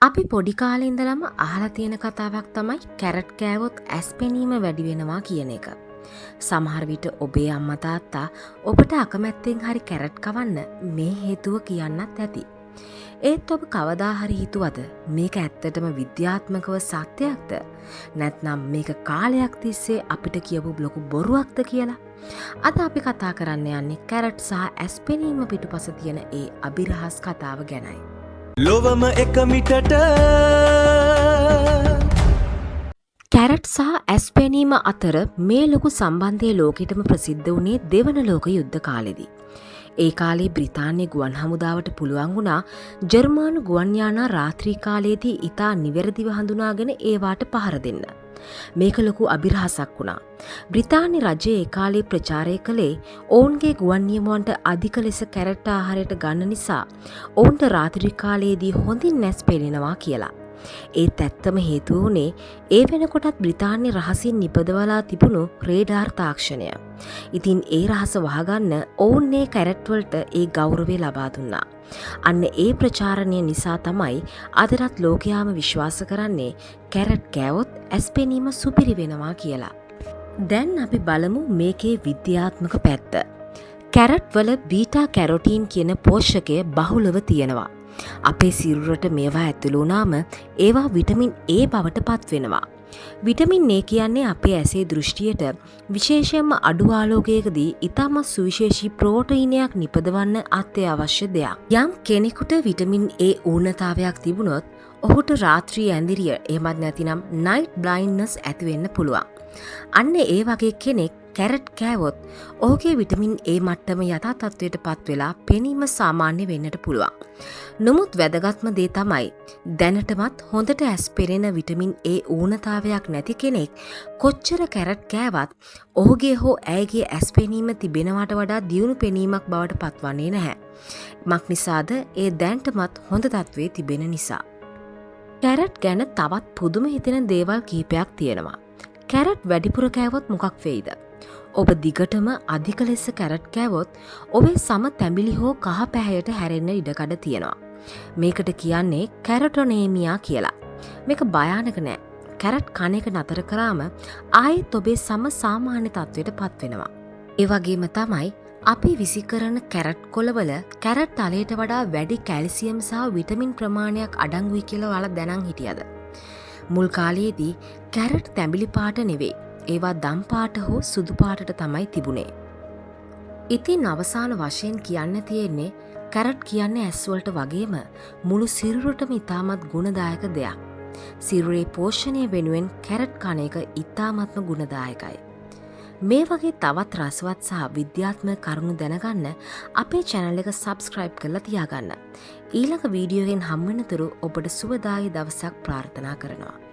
අපි පොඩි කාලේ ඉඳලම අහලා තියෙන කතාවක් තමයි කැරට් කෑවොත් ඇස් පෙනීම වැඩි වෙනවා කියන එක. සමහර විට ඔබේ අම්මා තාත්තා ඔබට අකමැත්තෙන් හරි කැරට් කවන්න මේ හේතුව කියන්නත් ඇති. ඒත් ඔබ කවදා හරි හිතුවද මේක ඇත්තටම විද්‍යාත්මකව සත්‍යයක්ද? නැත්නම් මේක කාලයක් තිස්සේ අපිට කියපු ලොකු බොරුවක්ද කියලා? අද අපි කතා කරන්න යන්නේ කැරට් සහ ඇස් පෙනීම පිටුපස තියෙන ඒ අභිරහස් කතාව ගැනයි. ලොවම එක මිටට කැරට් සහ ඇස් පෙනීම අතර මේ ලොකු සම්බන්ධය ලෝකෙටම ප්‍රසිද්ධ වුණේ දෙවන ලෝක යුද්ධ කාලෙදී. ඒ කාලේ බ්‍රිතාන්‍ය ගුවන් හමුදාවට පුළුවන් වුණා ජර්මානු ගුවන් යානා රාත්‍රී කාලයේදී ඉතා නිවැරදිව හඳුනාගෙන ඒවාට පහර දෙන්න. මේක ලොකු අභිරහසක් වුණා. බ්‍රිතාන්‍ය රජය ඒ කාලේ ප්‍රචාරය කළේ ඔවුන්ගේ ගුවන් නියමුවන්ට අධික ලෙස කැරට් ආහාරයට ගන්න නිසා ඔවුන්ට රාත්‍රී කාලයේදී හොඳින් නැස් පෙනෙනවා කියලා. ඒත් ඇත්තම හේතුව වුණේ ඒ වෙනකොටත් බ්‍රිතාන්‍ය රහසින් නිපදවලා තිබුණු රේඩාර් තාක්ෂණය. ඉතින් ඒ රහස වහගන්න ඔවුන් මේ කැරට්වලට ඒ ගෞරවය ලබා දුන්නා. අන්න ඒ ප්‍රචාරණය නිසා තමයි අදටත් ලෝකයාම විශ්වාස කරන්නේ කැරට් කෑවොත් ඇස් පෙනීම සුපිරි වෙනවා කියලා. දැන් අපි බලමු මේකේ විද්‍යාත්මක පැත්ත. කැරට් වල බීටා කැරොටීන් කියන පෝෂකය බහුලව තියෙනවා. අපේ සිරුරට මේවා ඇතුළු වුණාම ඒවා විටමින් A බවට පත් වෙනවා. විටමින් A කියන්නේ අපේ ඇසේ දෘෂ්ටියට විශේෂයෙන්ම අඩු ආලෝකයකදී ඉතාමත් සුවිශේෂී ප්‍රෝටීනයක් නිපදවන්න අත්‍යවශ්‍ය දෙයක්. යම් කෙනෙකුට විටමින් A ඌනතාවයක් තිබුණොත් ඔහුට රාත්‍රී ඇඳිරිය එහෙමත් නැතිනම් නයිට් බ්ලයින්ඩ්නස් ඇති වෙන්න පුළුවන්. අන්න ඒ වගේ කෙනෙක් කැරට් කෑවොත් ඔහුගේ විටමින් A මට්ටම යථා තත්ත්වයට පත් වෙලා පෙනීම සාමාන්‍ය වෙන්නට පුළුවන්. නමුත් වැදගත්ම දේ තමයි දැනටමත් හොඳට ඇස් පෙනෙන විටමින් A ඌනතාවයක් නැති කෙනෙක් කොච්චර කැරට් කෑවත් ඔහුගේ හෝ ඇයගේ ඇස් පෙනීම තිබෙනවට වඩා දියුණු පෙනීමක් බවට පත්වන්නේ නැහැ. මක් නිසාද? ඒ දැනටමත් හොඳ තත්ත්වයේ තිබෙන නිසා. කැරට් ගැන තවත් පුදුම හිතෙන දේවල් කිහිපයක් තියෙනවා. කැරට් වැඩිපුර කෑවොත් මොකක් වෙයිද? ඔබ දිගටම අධික ලෙස කැරට් කෑවොත් ඔබේ සම තැඹිලි හෝ කහ පැහැයට හැරෙන්න ඉඩකඩ තියෙනවා. මේකට කියන්නේ කැරටොනේමියා කියලා. මේක භයානක නෑ. කැරට් කන එක නතර කරාම ආයෙත් ඔබේ සම සාමාන්‍ය තත්ත්වයට පත් වෙනවා. ඒ වගේම තමයි අපි විසි කරන කැරට් කොළවල කැරට් තලයට වඩා වැඩි කැල්සියම් සහ විටමින් ප්‍රමාණයක් අඩංගුයි කියලා ඔයාලා දැනන් හිටියද? මුල් කාලයේදී කැරට් තැඹිලි පාට නෙවෙයි. ඒවා දම් පාට හෝ සුදු පාටට තමයි තිබුණේ. ඉතින් අවසාන වශයෙන් කියන්න තියෙන්නේ කැරට් කියන්නේ ඇස්වලට වගේම මුළු සිරුරටම ඉතාමත් ගුණදායක දෙයක්. සිරුරේ පෝෂණය වෙනුවෙන් කැරට් කන එක ඉතාමත්ම ගුණදායකයි. මේ වගේ තවත් රසවත් සහ විද්‍යාත්මක කරුණු දැනගන්න අපේ channel එක subscribe කරලා තියාගන්න. ඊළඟ වීඩියෝවෙන් හම්බ වෙනතුරු ඔබට සුවදායී දවසක් ප්‍රාර්ථනා කරනවා.